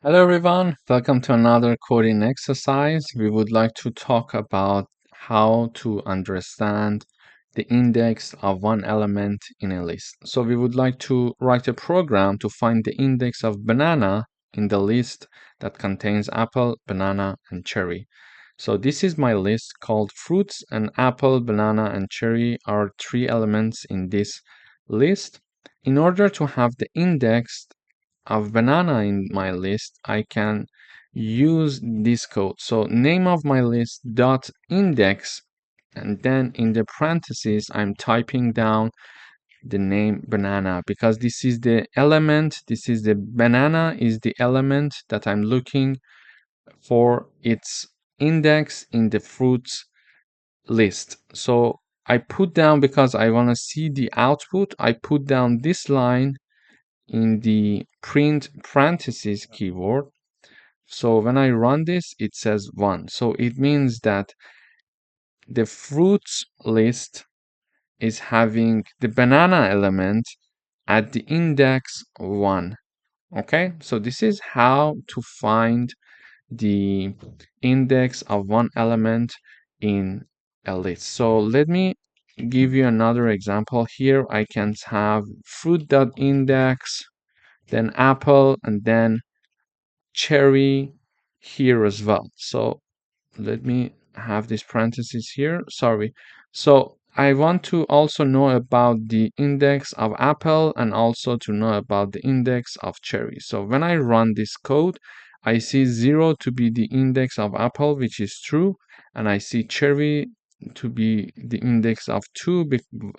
Hello everyone, welcome to another coding exercise. We would like to talk about how to understand the index of one element in a list. So we would like to write a program to find the index of banana in the list that contains apple, banana, and cherry. So this is my list called fruits, and apple, banana, and cherry are three elements in this list. In order to have the index of banana in my list, I can use this code. So name of my list dot index, and then in the parentheses, I'm typing down the name banana because this is the element. This is the banana is the element that I'm looking for its index in the fruits list. So I put down, because I want to see the output, I put down this line in the print parentheses keyword. So when I run this, it says 1. So it means that the fruits list is having the banana element at the index 1. Okay, so this is how to find the index of one element in a list. So let me give you another example here. I can have fruit.index, then apple, and then cherry here as well. So let me have this parenthesis here. Sorry. So I want to also know about the index of apple and also to know about the index of cherry. So when I run this code, I see 0 to be the index of apple, which is true, and I see cherry to be the index of 2,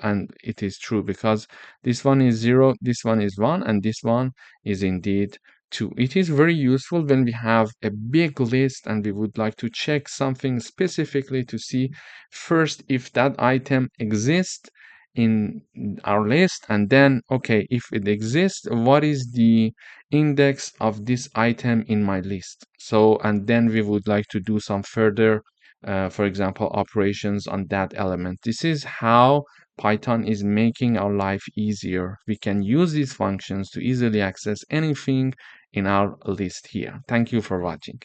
and it is true because this one is 0, this one is 1, and this one is indeed 2. It is very useful when we have a big list and we would like to check something specifically to see first if that item exists in our list, and then, okay, if it exists, what is the index of this item in my list? So, and then we would like to do some further, for example, operations on that element. This is how Python is making our life easier. We can use these functions to easily access anything in our list here. Thank you for watching.